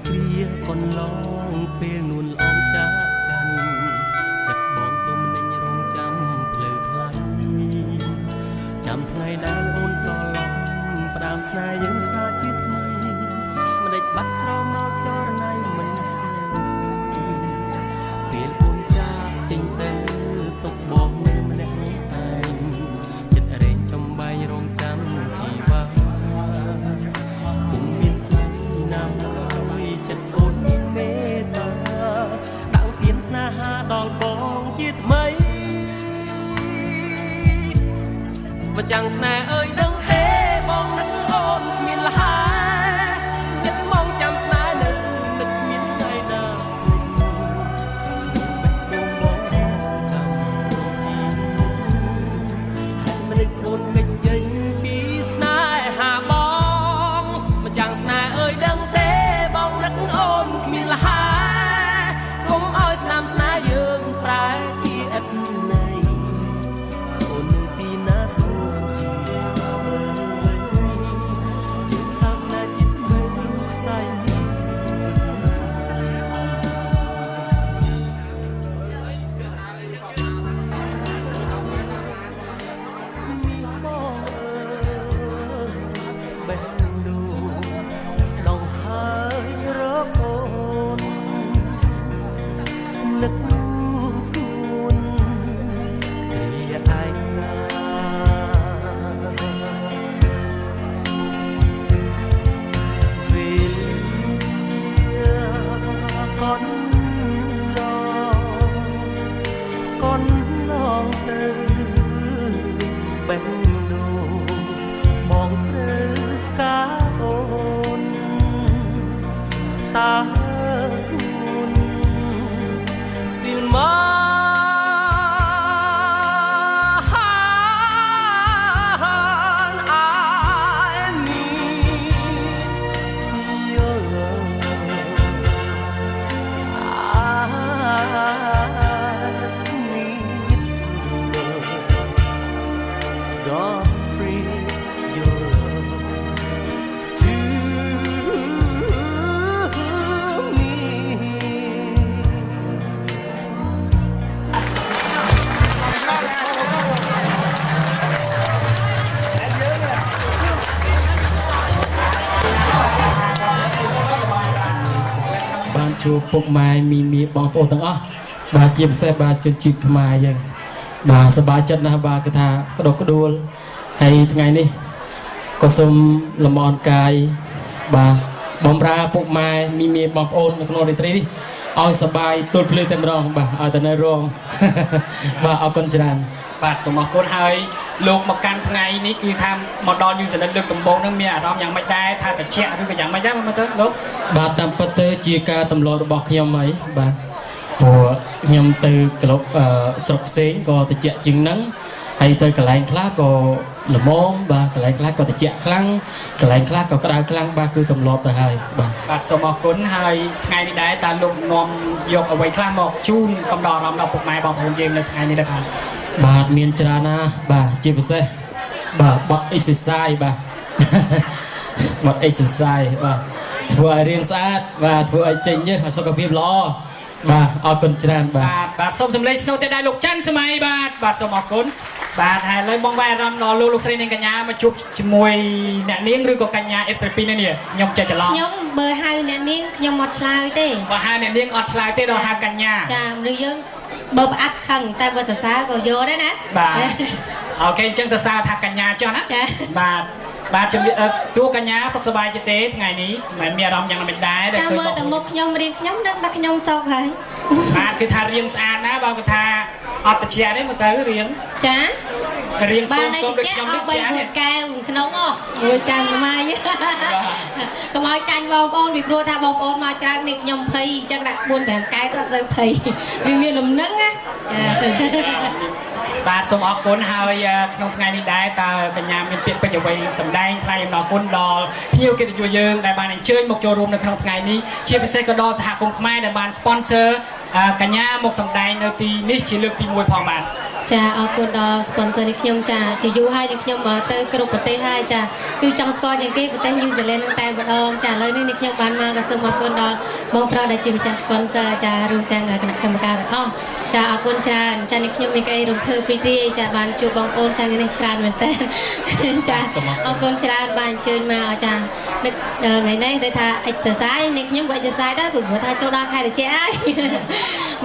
គ្រាកូនឡងពេលនួនល្អចាចាន់ចិត្តបងទុំនឹងរងចាំផ្លូវថ្លៃចាំថ្ងៃដែលអូនត្រឡប់ផ្ដើមស្នេហ៍យើងសាជាថ្មីមិនដេចបាត់ស្រោមមកចរណៃមិនពេលអូនចាចេញទៅទុកបងនៅម្នាក់ឯងចិត្តរែងចំបែងរងចាំជីវ៉ាគុំមានផ្លូវណាមួយចិត្តអូនមានមេត្តាដាក់ទៀនស្នេហាដល់បងជាថ្មីមកចាំងស្នេហ៍អើយដឹងទេបងនឹងអូនគ្មានលហាចិត្តមកចាំស្នេហ៍នៅនឹកគ្មានថ្ងៃណាបងបងចាំរងជីហើយមិននឹកអូនមិនចេញពីស្នេហាបងមកចាំងស្នេហ៍អើយដឹងទេបងនឹកអូនគ្មានលហាគុំឲ្យស្នាមស្នេហ៍យើងប្រែជាឥតន័យអូននៅទីណាសួរនឹកសួនគ្រាឯណាពេលកូនឡងទៅបេះដូងបងត្រូវការអូនតាសួនStill my heart, I need your love. I need love. God's praise your love to me.បានជួបពុកម៉ែមីបងប្អូនទាំងអស់បាទជាពិសេសបាទជនជាតិខ្មែរយើងបាទសប្បាយចិត្តណាស់បាទគឺថាក្តុកក្តួលហើយថ្ងៃនេះក៏សូមលំអរកាយបាទបំរើពុកម៉ែមីបងប្អូននៅក្នុងរាត្រីនេះឲ្យសប្បាយទល់ភ្លឺតែម្ដងបាទឲ្យតែនៅរងបាទអរគុណច្រើនបាទសូមអរគុណហើយលោកមកកាន់ថ្ងៃនេះគឺថាមកដល់ New Zealand លើកដំបូងនឹងមានអារម្មណ៍យ៉ាងម៉េចដែរថាត្រជាក់ឬក៏យ៉ាងម៉េចដែរមើលទៅលោកបាទតាមពិតទៅជាការទម្លាប់របស់ខ្ញុំហីបាទព្រោះខ្ញុំទៅក្លុបស្រុកផ្សេងក៏ត្រជាក់ជាងហ្នឹងហើយទៅកន្លែងខ្លះក៏ល្មមបាទកន្លែងខ្លះក៏ត្រជាក់ខ្លាំងកន្លែងខ្លះក៏ក្តៅខ្លាំងបាទគឺទម្លាប់ទៅហើយបាទសូមអរគុណហើយថ្ងៃនេះដែរតើលោកនាំយកអ្វីខ្លះមកជូនកំដរអារម្មណ៍ដល់ពុកម៉ែបងប្អូនយើងនៅថ្ងៃនេះដែរបាទមានច្រើនណាស់បាទជាពិសេសបាទបត់ exercise បាទបត់ exercise បាទធ្វើឲ្យរាងស្អាតបាទធ្វើឲ្យចេញញើសសុខភាពល្អបាទអរគុណច្រើនបាទសូមសម្លេងស្នូទដែរលោកច័ន្ទសម័យបាទសូមអរគុណបាទហើយឥឡូវបងវាយអារម្មណ៍ដល់លោកស្រីនាងកញ្ញាមកជួបជាមួយអ្នកនាងឬក៏កញ្ញា F2 នេះខ្ញុំចេះច្រឡំខ្ញុំបើហៅអ្នកនាងខ្ញុំអត់ឆ្លើយទេបើហៅអ្នកនាងអត់ឆ្លើយទេដល់ហៅកញ្ញាចាមនុស្សយើងបើផ្អាត់ខឹងតែបើសរសើរក៏យកដែរណាបាទអូខេអញ្ចឹងសរសើរថាកញ្ញាចុះណាចាបាទជំរាបសួរកញ្ញាសុខសប្បាយទេថ្ងៃនេះមិនមានអារម្មណ៍យ៉ាងម៉េចដែរចាំមើលតែមុខខ្ញុំរៀងខ្ញុំដឹងថាខ្ញុំសុខហើយបាទគឺថារៀងស្អាតណាបើគឺថាអត់ត្រជាក់ទេមើលទៅរៀងចារៀងស្គមដូចខ្ញុំនេះចាអស់3កែវក្នុងមួយចានសម័យកុំឲ្យចាញ់បងប្អូនពីព្រោះថាបងប្អូនមកច្រើននេះខ្ញុំភ័យអញ្ចឹងដាក់4 5កែវទៅអត់សូវភ័យវាមានលំនឹងណាបាទសូមអរគុណហើយក្នុងថ្ងៃនេះដែរតើកញ្ញាមានពាក្យពេចន៍អ្វីសម្ដែងថ្លែងអំណរគុណដល់ភ្ញៀវកិត្តិយសយើងដែលបានអញ្ជើញមកចូលរួមនៅក្នុងថ្ងៃនេះជាពិសេសក៏ដល់សហគមន៍ខ្មែរដែលបាន sponsor កញ្ញាមកសម្ដែងនៅទីនេះជាលើកទី1ផងបាទ ចាអរគុណដល់ sponsor នេះខ្ញុំចាជាយូរហើយនេះខ្ញុំទៅគ្រប់ប្រទេសហើយចាគឺចង់ស្គាល់ជាងគេប្រទេស New Zealand នឹងតែម្ដងចាឥឡូវនេះខ្ញុំបានមកក៏សូមអរគុណដល់បងប្រុសដែលជាម្ចាស់ sponsor ចារួមទាំងគណៈកម្មការទាំងអស់ចាអរគុណច្រើនចានេះខ្ញុំមានក្តីរំភើបរីករាយចាបានជួបបងប្អូនចានេះច្រើនមែនតើចាអរគុណច្រើនបានអញ្ជើញមកចានឹកថ្ងៃនេះដូចថា exercise នេះខ្ញុំក៏ exercise ដែរព្រោះថាចូលដល់ខែត្រជាក់ហើយ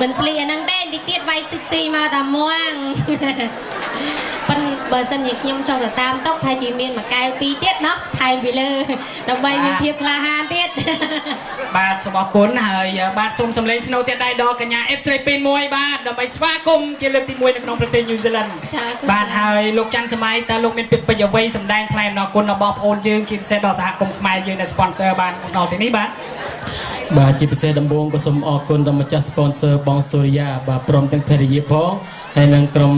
មិនស្លីអាហ្នឹងទេតិចទៀតវាយស៊ីមកតែមួងប៉ិនបើសិនជាខ្ញុំចង់ទៅតាមតុកថាជាមានមួយកែវពីរទៀតណោះថែមពីលើដើម្បីមានភាពក្លាហានទៀតបាទសូមអរគុណហើយបាទសូមសម្លេងស្នូទៀតដែរដល់កញ្ញា F3 21បាទដើម្បីស្វាគមន៍ជាលើកទី1នៅក្នុងប្រទេស New Zealand បាទហើយលោកច័ន្ទសម័យតើលោកមានពាក្យពេចន៍អ្វីសម្ដែងថ្លែងអំណរគុណដល់បងប្អូនយើងជាពិសេសដល់សហគមន៍ខ្មែរយើងដែល sponsor បានដល់ទីនេះបាទបាទជាពិសេសដំបូងក៏សូមអរគុណដល់ម្ចាស់ sponsor បងសូរិយាបាទព្រមទាំងភរិយាផងហើយនិងក្រុម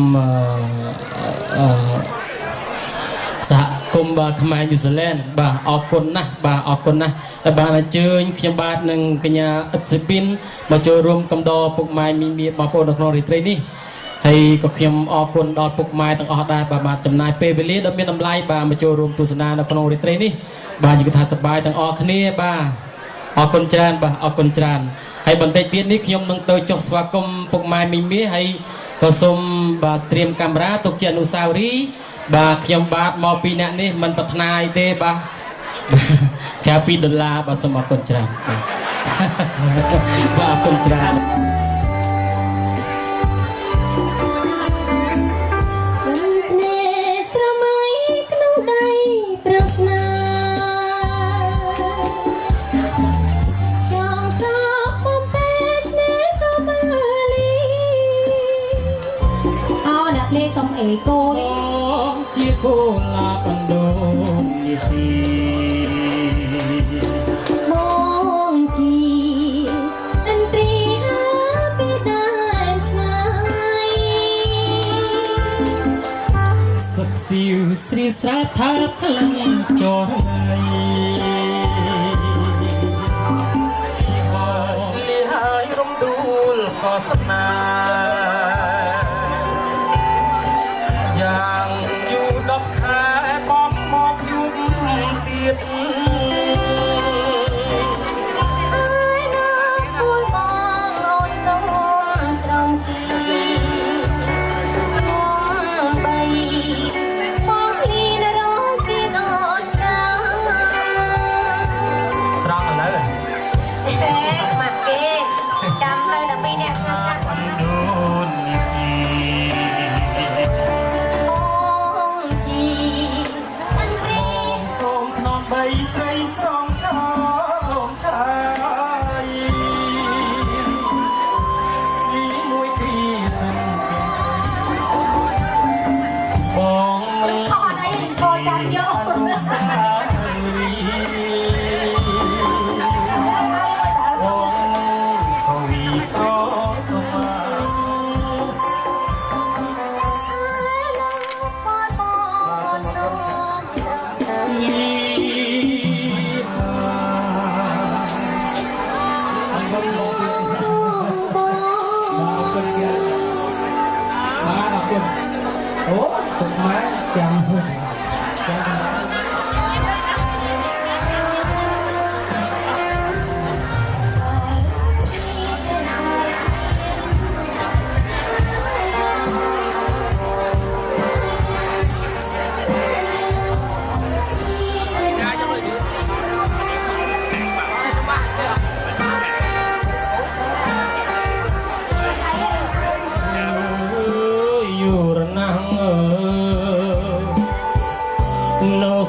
សហគមន៍បាទខ្មែរ New Zealand បាទអរគុណណាស់បាទអរគុណណាស់ដែលបានអញ្ជើញខ្ញុំបាទនិងកញ្ញាអ៊ិតស្រីពីនមកចូលរួមកំដរពុកម៉ែមីមីបងប្អូននៅក្នុងរាត្រីនេះហើយក៏ខ្ញុំអរគុណដល់ពុកម៉ែទាំងអស់ដែរបាទចំណាយពេលវេលាដ៏មានតម្លៃបាទមកចូលរួមទស្សនានៅក្នុងរាត្រីនេះបាទយើងថាសប្បាយទាំងអស់គ្នាបាទអរគុណច្រើនបាទអរគុណច្រើនហើយបន្តិចទៀតនេះខ្ញុំនឹងទៅចុះស្វាគមន៍ពុកម៉ែមីមីហើយក៏សូមបាទត្រៀមកាមេរ៉ាទុកជាអនុស្សាវរីយ៍បាទខ្ញុំបាទមកពីអ្នកនេះមិនប្រាថ្នាអីទេបាទក្រៅពីដុល្លារបាទសូមអរគុណច្រើនបាទអរគុណច្រើនសុំអេកូនជាកូឡាបណ្ដូននេះស៊ីបងជីអន្ត្រីហាពីដើមឆ្ងាយសុខស៊ីវស្រីស្រាថាក្លិនចរណៃបងលីហើយរំដួលក៏សំណាយ៉ាងយូរ10ខែបងមកជួបទៀតអើយណាពួនបងអូនសូមស្រងជីបងបីបងលីនរជីដូនចាស្រង់ឥឡូវទេមកគេចាំទៅតែពីរនាក់ស្ងាត់ដូននេះស៊ីស្រីស្រងឆោលំឆាយពីមួយគ្រាសិនបងនឹងខអីនឹងខចាំយកបងឈវីសសម័អូសុខម៉ែចាំ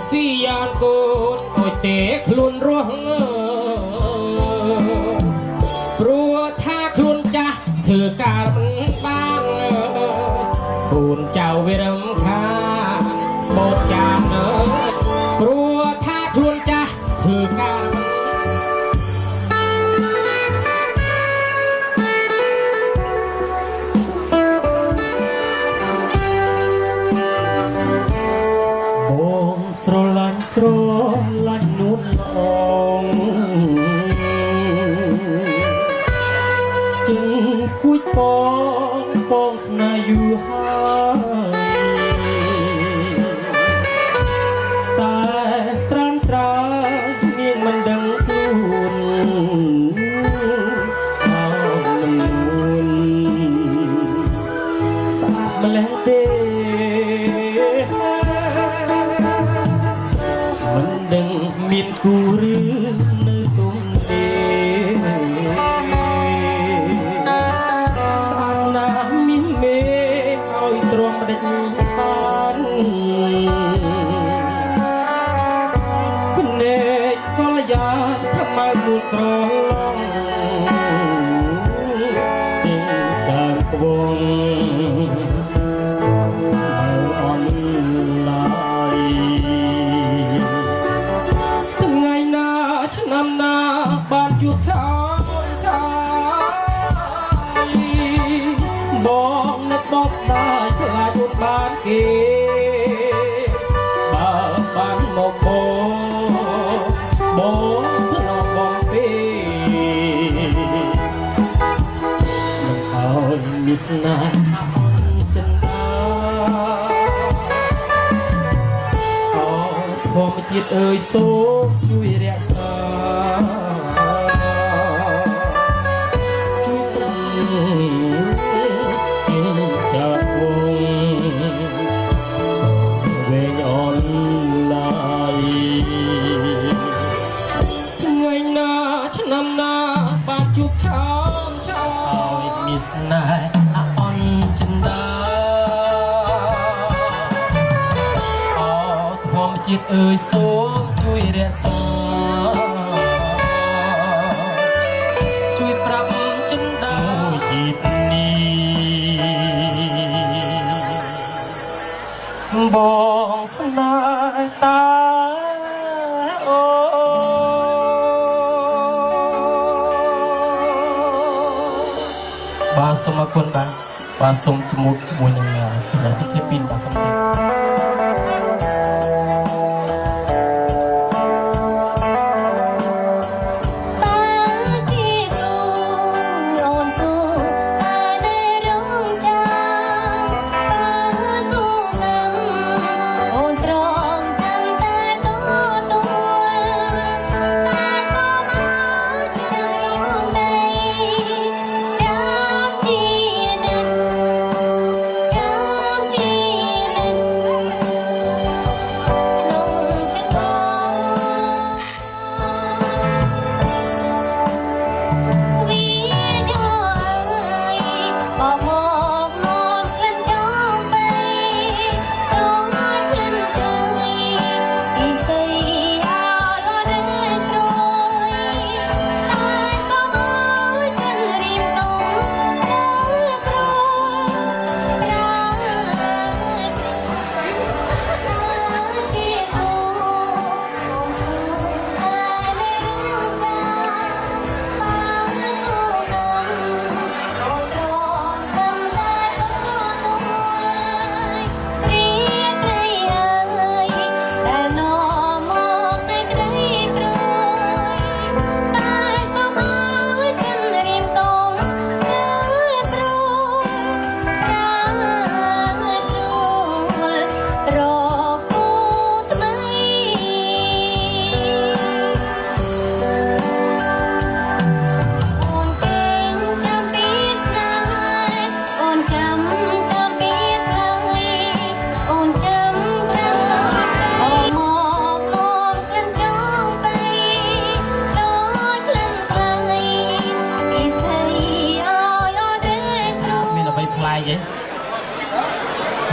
ស៊ីយ៉ានកូនដូចទេខ្លួនរស់ព្រោះថាខ្លួនចាស់ធ្វើការមិនបានកូនចៅវារំខានបោកចានព្រោះថាខ្លួនចាស់ធ្វើការស្រឡាញ់នួនល្អងជឹងគួយពងស្នេហ៍យ យូរហើយតែត្រាំត្រានាងមិនដឹងខ្លួនមិននួនស្អាតម្ល៉េះទេមិនដឹងមានគូឬនៅទុំទេស្អាតណាស់មានមេឲ្យទ្រាំដេចបានភ្នែកកលយាធ្វើមកមូលក្រឡងចេញចាងក្វងសូមមើលអនឡាយថ្ងៃណាឆ្នាំណាបានជួបឆាឆាបងនឹកដល់ស្ដាយខ្លាចអូនបានគេបើបានមកបងធ្នមបងពេមិនឲ្យមានស្នេហ៍អន់ចិនដាអធម្មជាតិអើយសូមជួយរក្សាជួយព្រមជាចាត់វងវែងអនឡាយថ្ងៃណាឆ្នាំណាបានជួបឆោមឆោឲ្យមានស្នេហ៍អន់ចិនដាធម្មជាតិអើយសូមជួយរក្សាជួយប្រាប់ចិនដាជាតិនេះបងស្នេហ៍តាអូបាទសូមអរគុណបាទសូមជាមួយនឹងศิลปินបាទសូមជម្រាប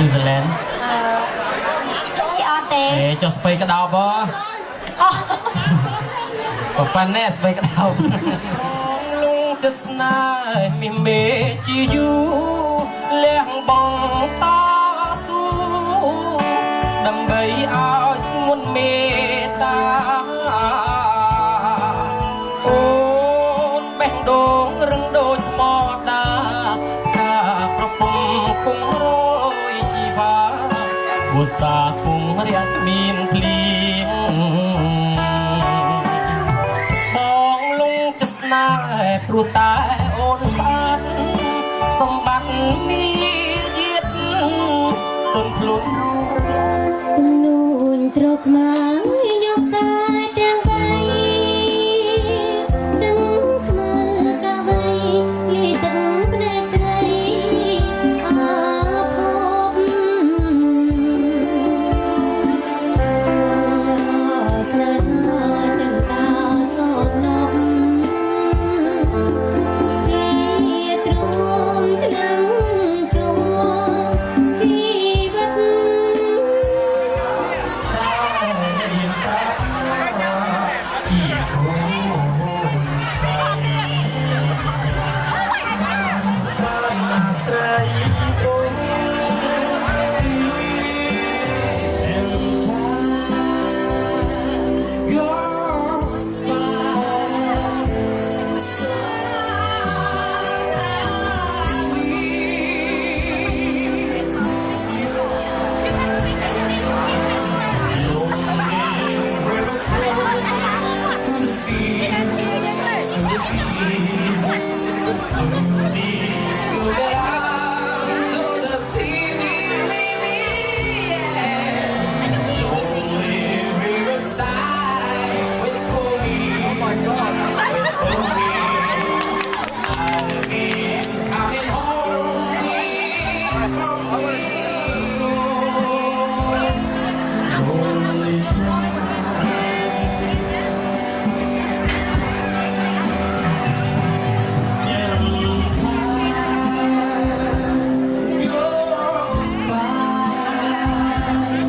New Zealand អត់ទេចុះស្ពៃក្តោបបើប៉ាណែស្ពៃក្តោបលងចិត្តស្នេហ៍មានមេជាយូលះបងតស៊ូដើម្បីឲ្យស្ងួនមេតាអូនបេះដូងរឹងដូចថ្មដាថាប្រពំគង់រយជីវ៉ាវស្សាគង់រាគ្មានភ្លៀងបងលងចិត្តស្នេហ៍ព្រោះតែអូនស្អាតសម្បត្តិនេះជា នភ្លុនរូប នួនត្រកមកយកសាទាំងបីទាំងខ្មៅកាបីលីទឹកភ្នែកស្រីអាភពស្នេហាចិនតាសោតនប់ជាទ្រមឆ្នាំជួជីវិត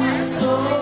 Hãy subscribe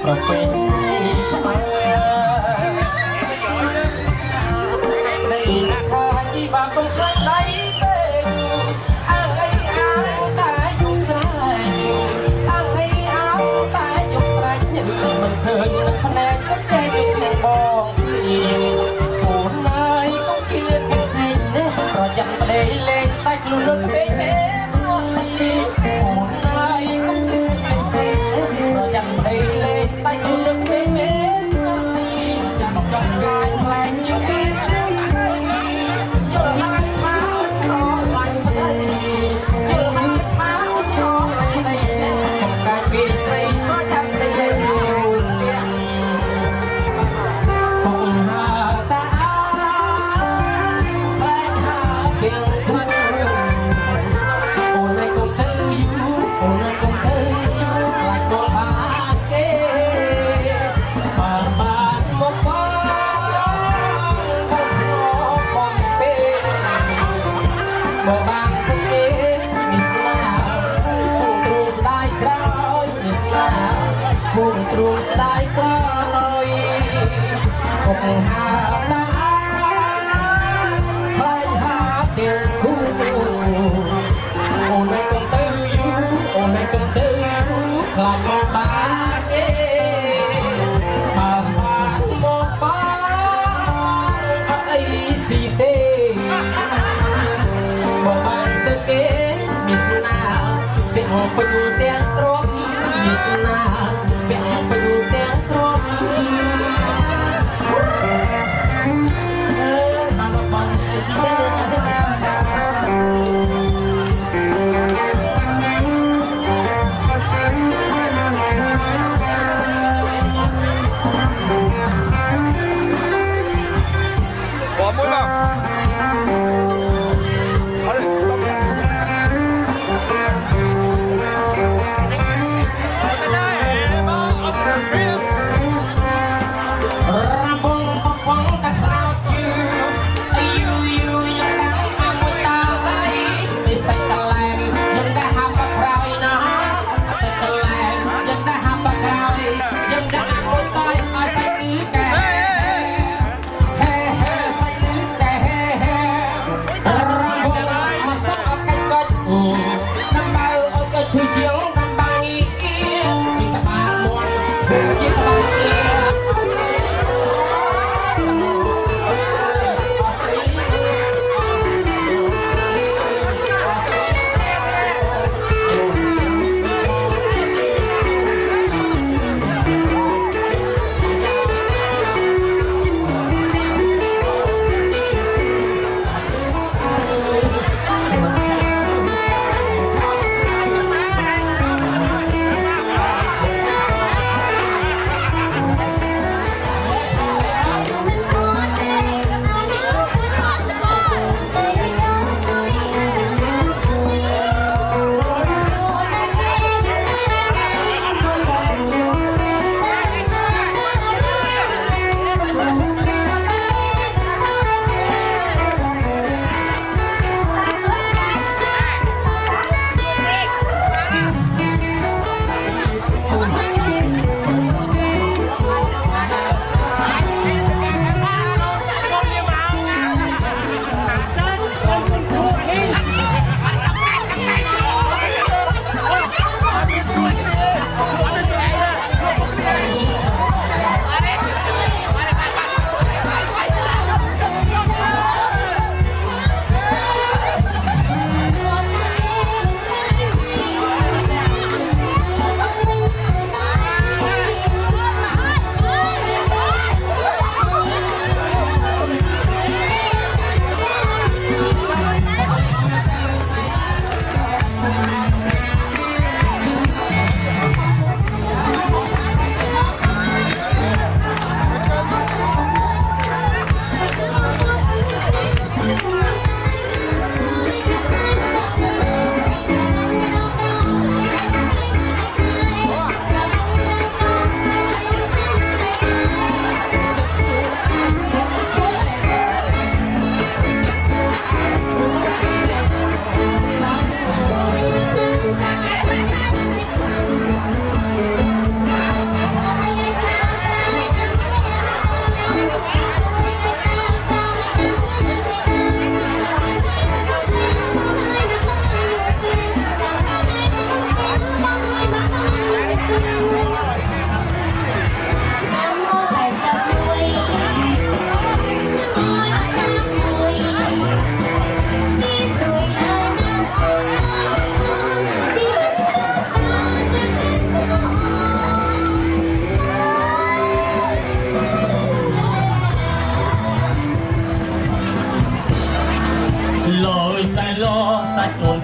cho kênh Ghiền Mì Gõ để không bỏ lỡ phun truông sải coi cùng hà ta hai hà tiền khu ôn này công tư du ôn này công tư du là cho ba kê mà hoa một ba ấy xì tê một bàn tư kế miss nào việc bình tiếng trống miss nào việc bình tiếng trống bỏ mũi vào.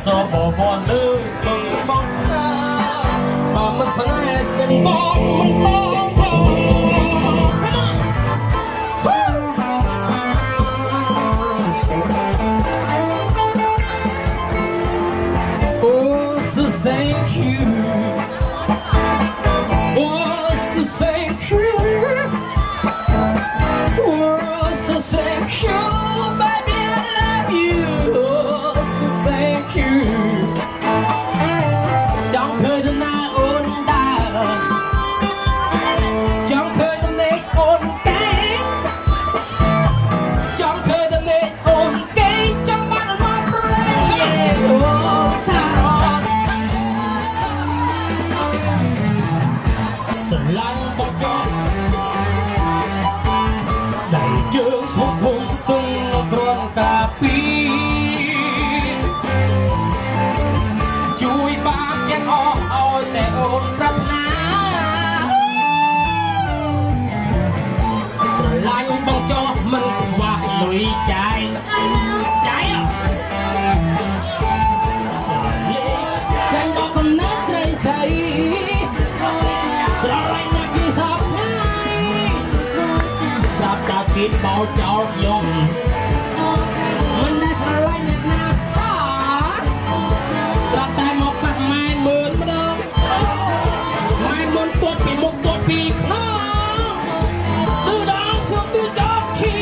so bỏ bọn nữ từng bóng thơ mà mất sáng nay sẽ bóng thơ. Oh, so thank you. Oh, so thank you. Oh, so thank you, baby, I love you. Oh, so thank you. Trong thời gian na ôn đà, แต่โอนปรารถนาស្រឡាញ់បងចោមិនខ្វះលុយចាយចាយចាំបងកំណត់ស្រីស្រីស្រឡាញ់អ្នកពីសពថ្ងៃស្រាប់តែគិតបោចោលខ្ញុំមិនដែលស្រឡាញ់អ្នកណាសោះស្រាប់តែមកប៉ះម៉ែមើលម្ដងម៉ែមុនទួតពីមុខទួតពីខ្នងគឺដងស្ងប់ពីចោលឈី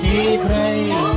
ទីព្រៃ រ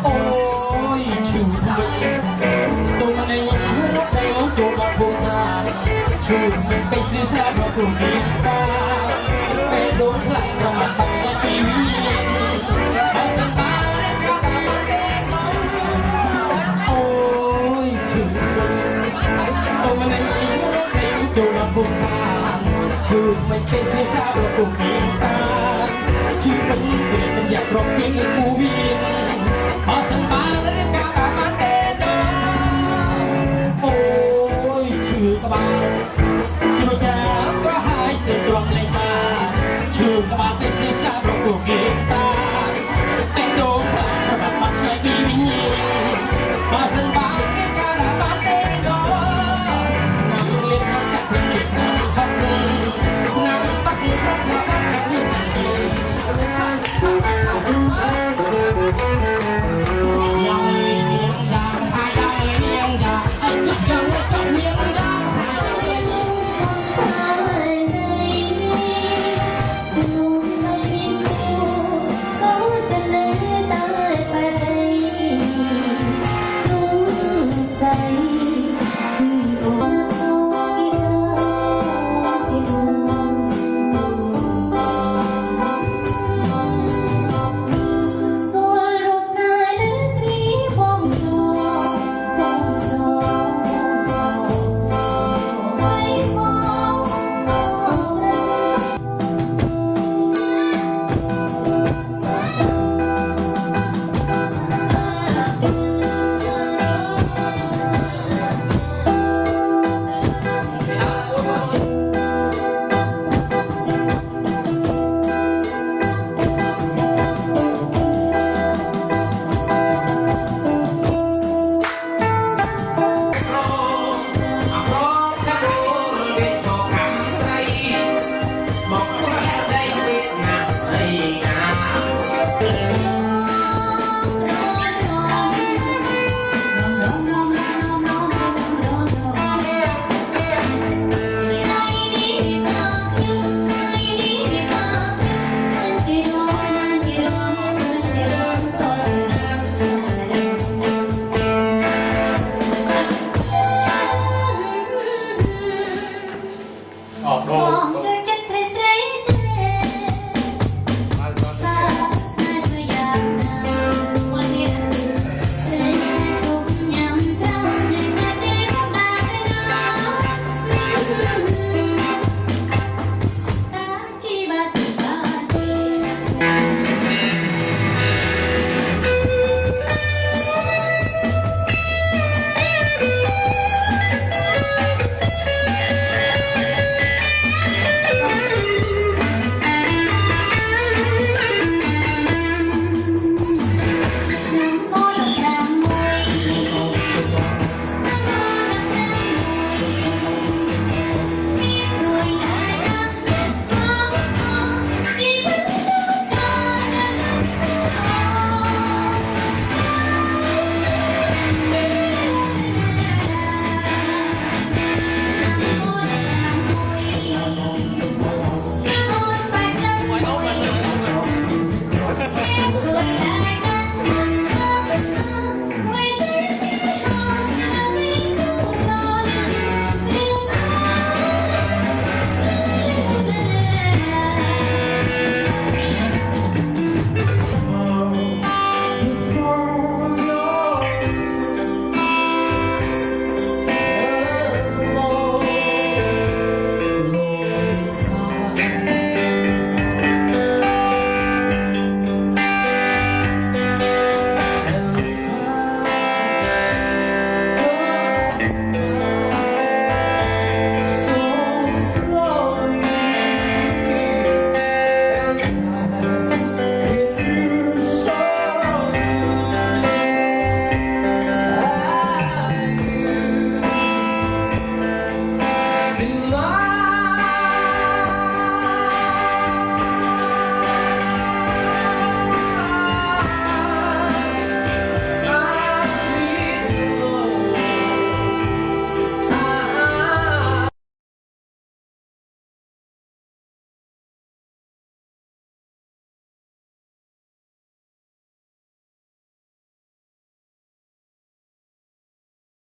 โอ้ยชูทะเลตัวในรถในรถโจมพูดทางชูมันไปซื้อซาบะปูนีตาไปโดนหลังประมาณปัจจัยปีวีมาสันมาเรียกข้าตามันเด็กน้องโอ้ยชูตัวในรถในรถโจมพูดทางชูมันไปซื้อซาบะปูนีตาชูมันเปลี่ยนมันอยากร้องเพลงให้กูวิน